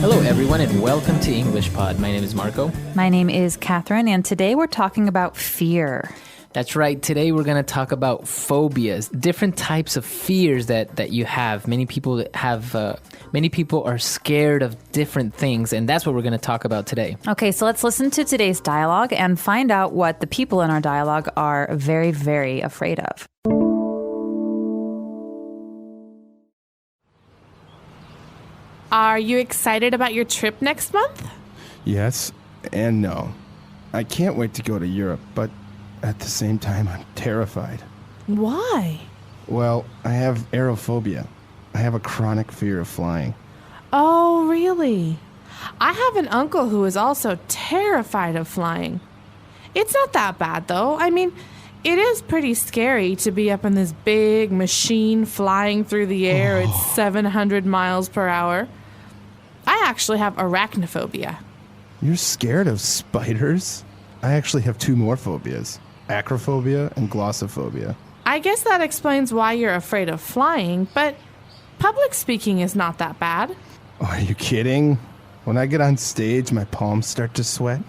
Hello, everyone, and welcome to English Pod. My name is Marco. My name is Catherine, and today we're talking about fear. That's right. Today we're going to talk about phobias, different types of fears that you have. Many people are scared of different things, and that's what we're going to talk about today. Okay, so let's listen to today's dialogue and find out what the people in our dialogue are very, very afraid of. Are you excited about your trip next month? Yes and no. I can't wait to go to Europe, but at the same time, I'm terrified. Why? Well, I have aerophobia. I have a chronic fear of flying. Oh, really? I have an uncle who is also terrified of flying. It's not that bad, though. I mean, it is pretty scary to be up in this big machine flying through the air at 700 miles per hour. I actually have arachnophobia. You're scared of spiders? I actually have two more phobias, acrophobia and glossophobia. I guess that explains why you're afraid of flying, but public speaking is not that bad. Oh, are you kidding? When I get on stage, my palms start to sweat.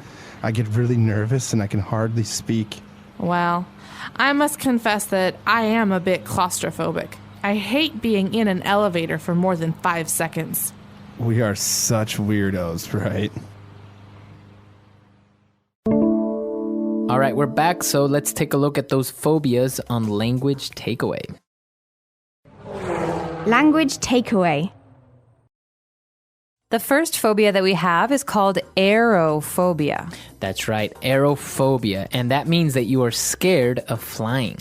I get really nervous and I can hardly speak. Well, I must confess that I am a bit claustrophobic. I hate being in an elevator for more than 5 seconds. We are such weirdos, right? All right, we're back, so let's take a look at those phobias on Language Takeaway. Language takeaway. The first phobia that we have is called aerophobia. That's right, aerophobia, and that means that you are scared of flying.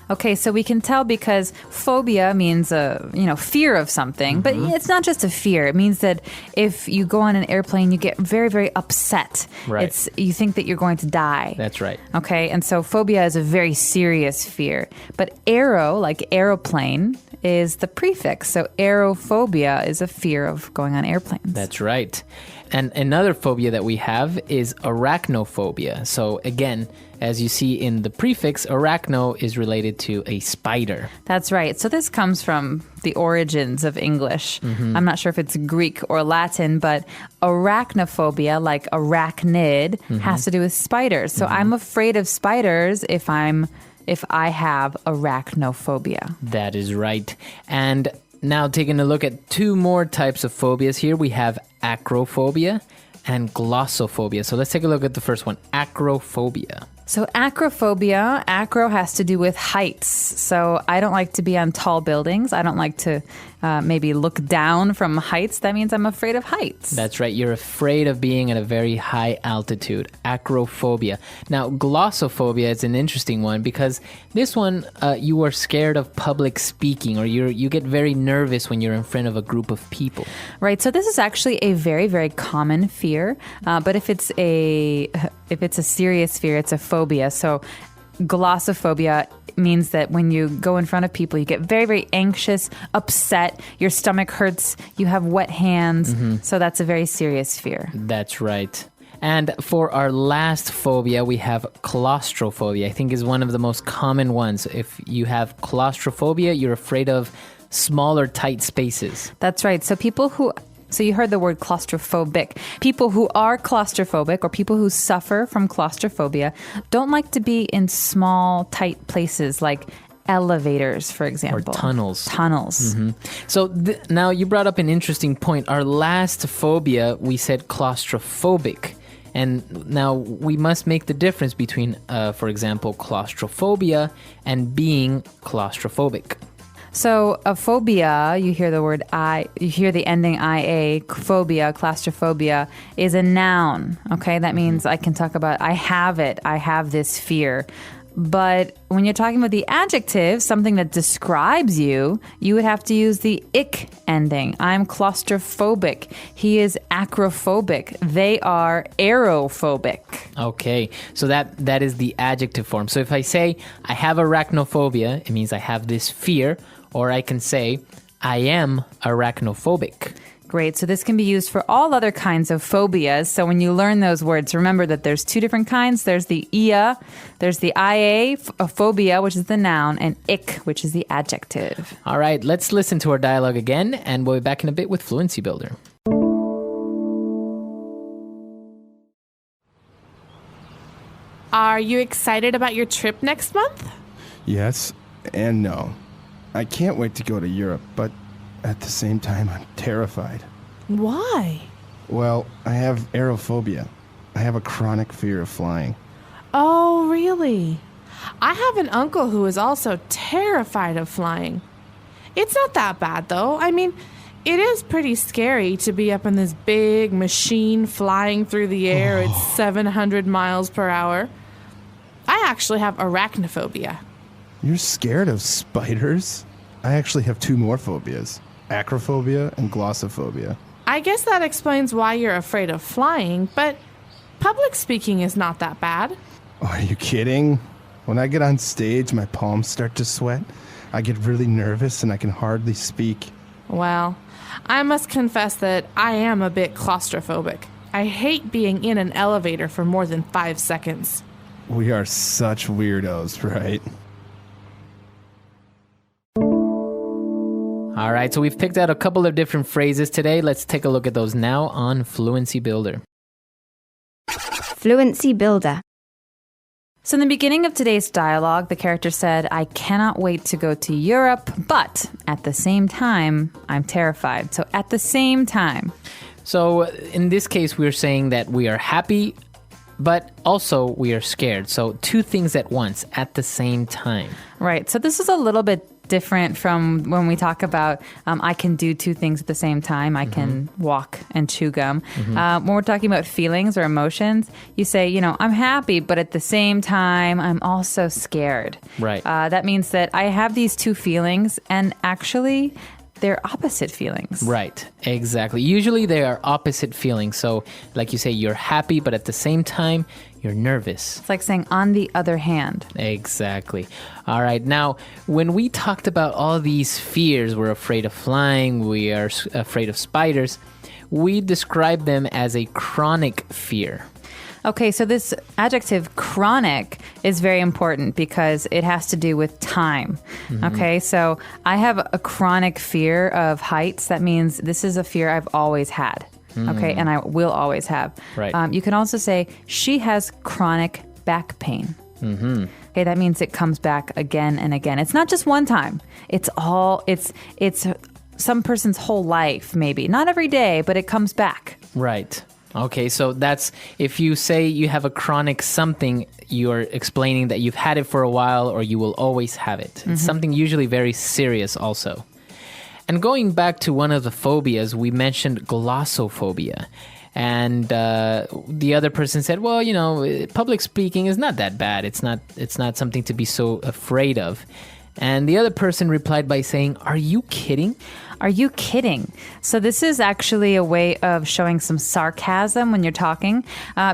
Okay, so we can tell because phobia means fear of something, but it's not just a fear. It means that if you go on an airplane, you get very, very upset. Right. You think that you're going to die. That's right. Okay, and so phobia is a very serious fear. But aero, like aeroplane, is the prefix. So aerophobia is a fear of going on airplanes. That's right. And another phobia that we have is arachnophobia. So again, as you see in the prefix, arachno is related to a spider. That's right. So this comes from the origins of English. I'm not sure if it's Greek or Latin, but arachnophobia, like arachnid, has to do with spiders. So I'm afraid of spiders if I have arachnophobia. That is right. And now taking a look at two more types of phobias here, we have acrophobia and glossophobia. So let's take a look at the first one, acrophobia. So acrophobia, acro has to do with heights. So I don't like to be on tall buildings. I don't like to maybe look down from heights. That means I'm afraid of heights. That's right. You're afraid of being at a very high altitude. Acrophobia. Now, glossophobia is an interesting one because this one, you are scared of public speaking, or you get very nervous when you're in front of a group of people. Right. So this is actually a very, very common fear. But if it's a serious fear, it's a phobia. So glossophobia means that when you go in front of people, you get very, very anxious, upset, your stomach hurts, you have wet hands. So that's a very serious fear. That's right. And for our last phobia, we have claustrophobia. I think is one of the most common ones. If you have claustrophobia, you're afraid of smaller, tight spaces. That's right. So you heard the word claustrophobic. People who are claustrophobic or people who suffer from claustrophobia don't like to be in small, tight places like elevators, for example. Or tunnels. So now you brought up an interesting point. Our last phobia, we said claustrophobic. And now we must make the difference between, for example, claustrophobia and being claustrophobic. So a phobia, you hear the ending IA, phobia, claustrophobia, is a noun, okay? That means I can talk about, I have this fear. But when you're talking about the adjective, something that describes you, you would have to use the ick ending. I'm claustrophobic. He is acrophobic. They are aerophobic. Okay, so that is the adjective form. So if I say I have arachnophobia, it means I have this fear, or I can say I am arachnophobic. Great. So this can be used for all other kinds of phobias. So when you learn those words, remember that there's two different kinds. There's the ia, there's the ia, a phobia, which is the noun, and ick, which is the adjective. All right, let's listen to our dialogue again, and we'll be back in a bit with Fluency Builder. Are you excited about your trip next month? Yes and no. I can't wait to go to Europe, but at the same time, I'm terrified. Why? Well, I have aerophobia. I have a chronic fear of flying. Oh, really? I have an uncle who is also terrified of flying. It's not that bad, though. I mean, it is pretty scary to be up in this big machine flying through the air at 700 miles per hour. I actually have arachnophobia. You're scared of spiders? I actually have two more phobias, acrophobia and glossophobia. I guess that explains why you're afraid of flying, but public speaking is not that bad. Oh, are you kidding? When I get on stage, my palms start to sweat. I get really nervous and I can hardly speak. Well, I must confess that I am a bit claustrophobic. I hate being in an elevator for more than 5 seconds. We are such weirdos, right? All right, so we've picked out a couple of different phrases today. Let's take a look at those now on Fluency Builder. Fluency Builder. So in the beginning of today's dialogue, the character said, I cannot wait to go to Europe, but at the same time, I'm terrified. So at the same time. So in this case, we're saying that we are happy, but also we are scared. So two things at once, at the same time. Right. So this is a little bit different from when we talk about I can do two things at the same time. I can walk and chew gum. When we're talking about feelings or emotions, you say, I'm happy, but at the same time, I'm also scared. Right. That means that I have these two feelings, and actually, they're opposite feelings. Right, exactly. Usually they are opposite feelings. So like you say, you're happy, but at the same time, you're nervous. It's like saying, on the other hand. Exactly. All right. Now, when we talked about all these fears, we're afraid of flying, we are afraid of spiders, we describe them as a chronic fear. Okay, so this adjective chronic is very important because it has to do with time. Okay, so I have a chronic fear of heights. That means this is a fear I've always had. Okay, and I will always have. Right. You can also say she has chronic back pain. Okay, that means it comes back again and again. It's not just one time. It's some person's whole life, maybe. Not every day, but it comes back. Right. Okay, so that's, if you say you have a chronic something, you're explaining that you've had it for a while or you will always have it. It's something usually very serious also. And going back to one of the phobias, we mentioned glossophobia. And the other person said, well, public speaking is not that bad. It's not something to be so afraid of. And the other person replied by saying, are you kidding? Are you kidding? So this is actually a way of showing some sarcasm when you're talking,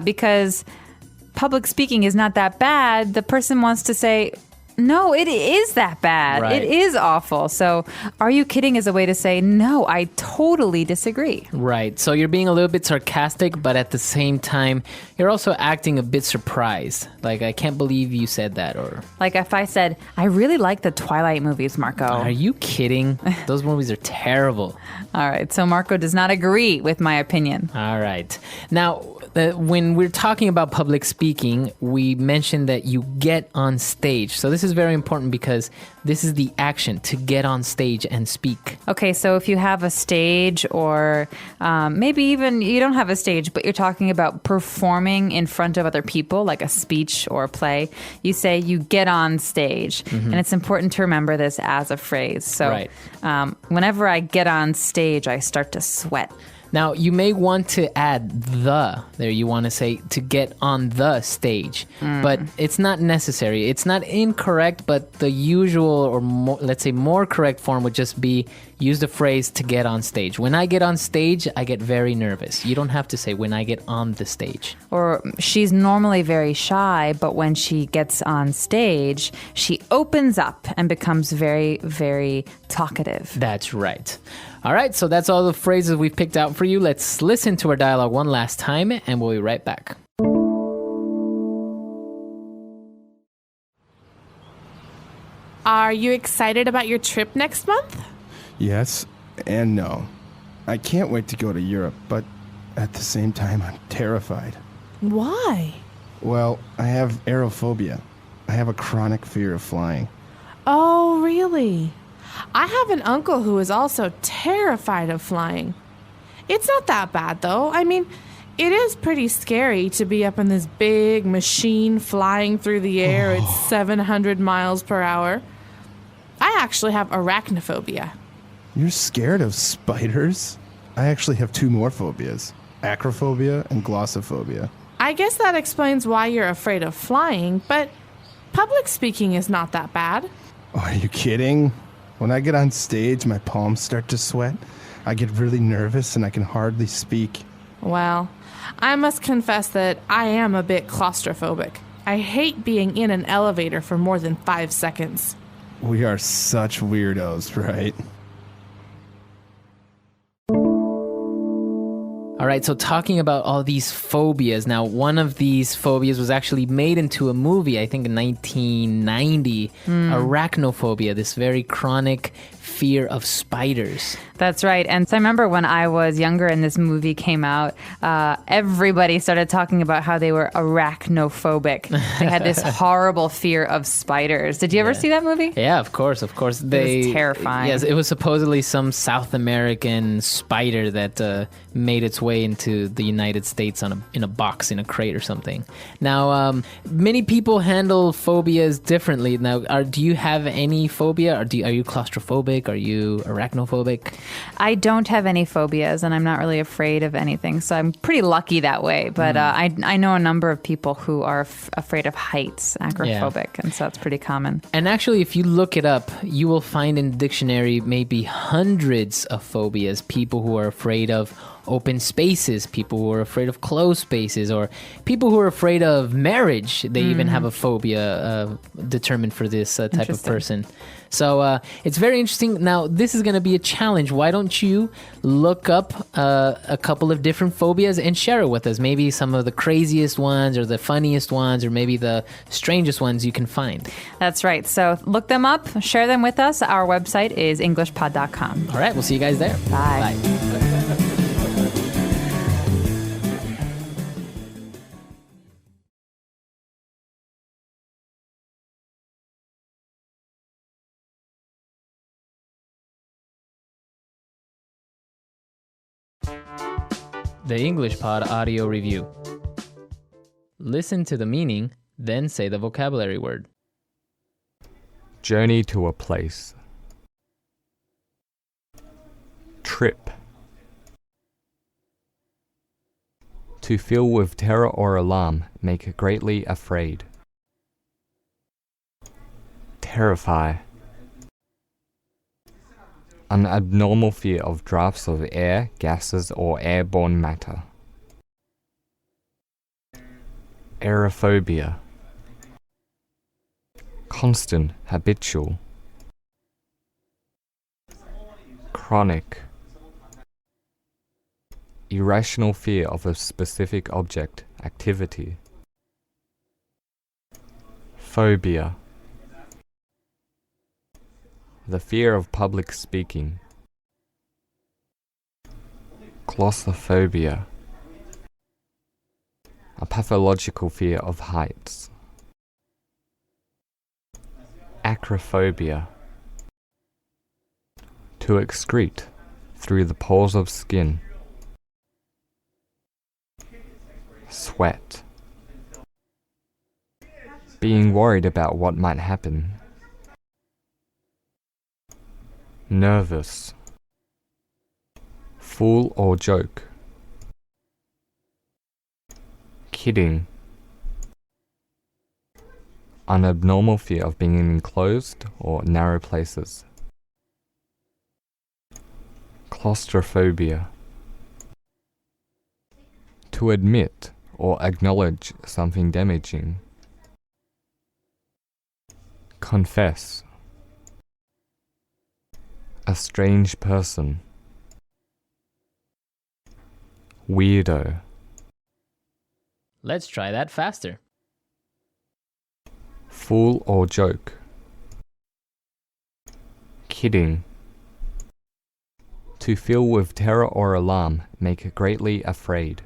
because public speaking is not that bad. The person wants to say, no, it is that bad. Right. It is awful. So are you kidding is a way to say, no, I totally disagree. Right. So you're being a little bit sarcastic, but at the same time, you're also acting a bit surprised. Like, I can't believe you said that. Or like if I said, I really like the Twilight movies, Marco. Are you kidding? Those movies are terrible. All right. So Marco does not agree with my opinion. All right. Now, when we're talking about public speaking, we mentioned that you get on stage. So this is very important because this is the action, to get on stage and speak. Okay, so if you have a stage or maybe even you don't have a stage, but you're talking about performing in front of other people, like a speech or a play, you say you get on stage. And it's important to remember this as a phrase. So Right. Whenever I get on stage, I start to sweat. Now, you may want to add the there. You want to say to get on the stage, but it's not necessary. It's not incorrect, but the usual or let's say more correct form would just be use the phrase to get on stage. When I get on stage, I get very nervous. You don't have to say when I get on the stage. Or she's normally very shy, but when she gets on stage, she opens up and becomes very, very talkative. That's right. All right, so that's all the phrases we've picked out for you. Let's listen to our dialogue one last time, and we'll be right back. Are you excited about your trip next month? Yes and no. I can't wait to go to Europe, but at the same time, I'm terrified. Why? Well, I have aerophobia. I have a chronic fear of flying. Oh, really? I have an uncle who is also terrified of flying. It's not that bad, though. I mean, it is pretty scary to be up in this big machine flying through the air at 700 miles per hour. I actually have arachnophobia. You're scared of spiders? I actually have two more phobias, acrophobia and glossophobia. I guess that explains why you're afraid of flying, but public speaking is not that bad. Oh, are you kidding? When I get on stage, my palms start to sweat. I get really nervous and I can hardly speak. Well, I must confess that I am a bit claustrophobic. I hate being in an elevator for more than 5 seconds. We are such weirdos, right? All right, so talking about all these phobias. Now, one of these phobias was actually made into a movie, I think in 1990. Arachnophobia, this very chronic fear of spiders. That's right. And so I remember when I was younger and this movie came out, everybody started talking about how they were arachnophobic. They had this horrible fear of spiders. Did you ever see that movie? Yeah, of course. It was terrifying. Yes, it was supposedly some South American spider that made its way into the United States in a box, in a crate or something. Now, many people handle phobias differently. Now, do you have any phobia? Are you claustrophobic? Are you arachnophobic? I don't have any phobias, and I'm not really afraid of anything, so I'm pretty lucky that way. But I know a number of people who are afraid of heights, acrophobic, and so that's pretty common. And actually, if you look it up, you will find in the dictionary maybe hundreds of phobias. People who are afraid of open spaces, people who are afraid of closed spaces, or people who are afraid of marriage. They even have a phobia determined for this type of person. So it's very interesting. Now, this is going to be a challenge. Why don't you look up a couple of different phobias and share it with us? Maybe some of the craziest ones or the funniest ones or maybe the strangest ones you can find. That's right. So look them up, share them with us. Our website is englishpod.com. All right, we'll see you guys there. Bye. The English Pod Audio Review. Listen to the meaning, then say the vocabulary word. Journey to a place. Trip. To fill with terror or alarm, make greatly afraid. Terrify. An abnormal fear of drafts of air, gases, or airborne matter. Aerophobia. Constant, habitual. Chronic. Irrational fear of a specific object, activity. Phobia. The fear of public speaking. Glossophobia. A pathological fear of heights. Acrophobia. To excrete through the pores of skin. Sweat. Being worried about what might happen. Nervous. Fool or joke. Kidding. An abnormal fear of being in enclosed or narrow places. Claustrophobia. To admit or acknowledge something damaging. Confess. A strange person. Weirdo. Let's try that faster. Fool or joke. Kidding. To fill with terror or alarm, make greatly afraid.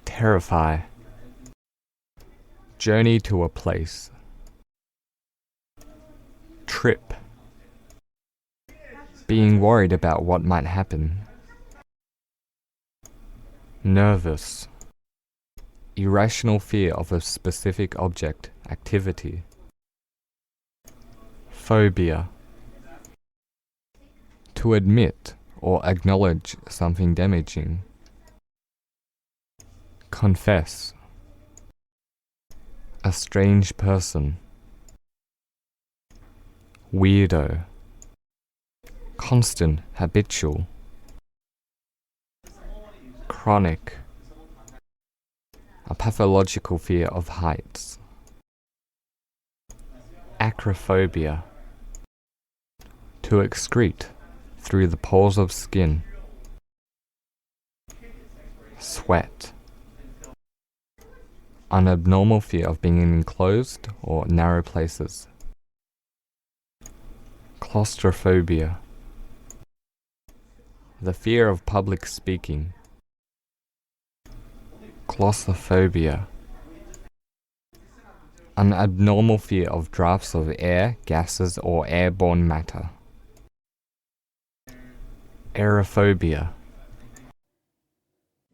Terrify. Journey to a place. Trip. Being worried about what might happen. Nervous. Irrational fear of a specific object, activity. Phobia. To admit or acknowledge something damaging. Confess. A strange person. Weirdo. Constant, habitual. Chronic. A pathological fear of heights. Acrophobia. To excrete through the pores of skin. Sweat. An abnormal fear of being in enclosed or narrow places. Claustrophobia. The fear of public speaking. Glossophobia. An abnormal fear of drafts of air, gases, or airborne matter. Aerophobia.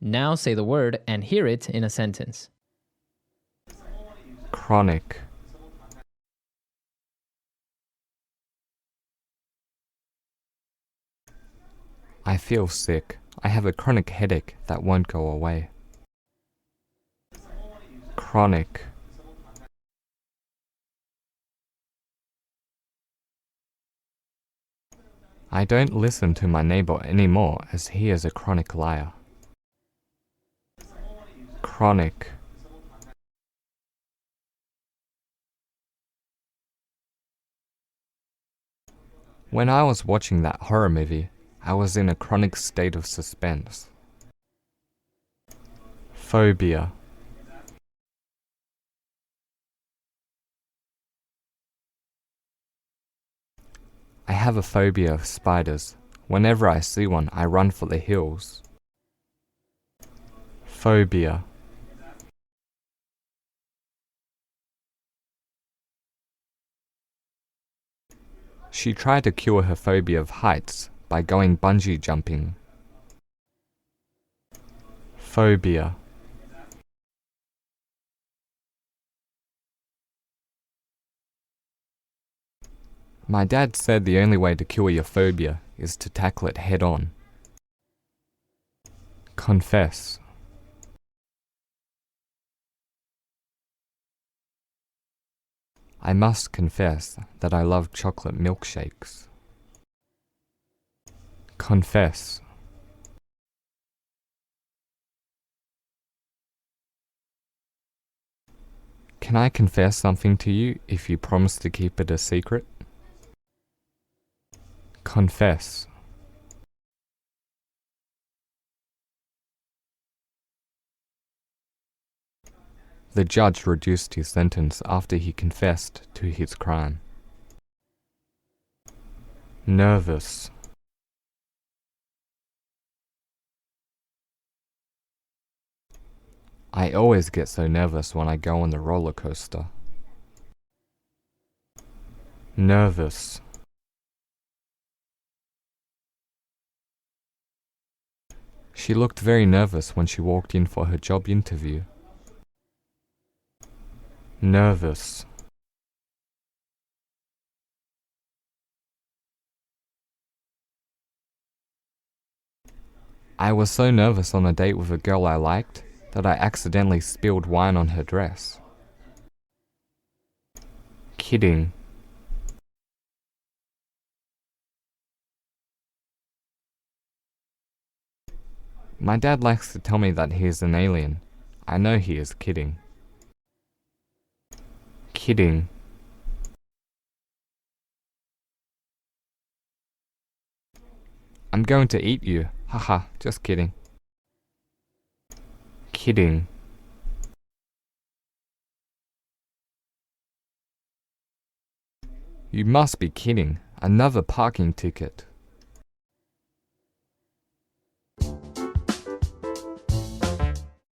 Now say the word and hear it in a sentence. Chronic. I feel sick. I have a chronic headache that won't go away. Chronic. I don't listen to my neighbor anymore as he is a chronic liar. Chronic. When I was watching that horror movie, I was in a chronic state of suspense. Phobia. I have a phobia of spiders. Whenever I see one, I run for the hills. Phobia. She tried to cure her phobia of heights by going bungee jumping. Phobia. My dad said the only way to cure your phobia is to tackle it head on. Confess. I must confess that I love chocolate milkshakes. Confess. Can I confess something to you if you promise to keep it a secret? Confess. The judge reduced his sentence after he confessed to his crime. Nervous. I always get so nervous when I go on the roller coaster. Nervous. She looked very nervous when she walked in for her job interview. Nervous. I was so nervous on a date with a girl I liked that I accidentally spilled wine on her dress. Kidding. My dad likes to tell me that he is an alien. I know he is kidding. Kidding. I'm going to eat you. Haha, just kidding. Kidding. You must be kidding. Another parking ticket.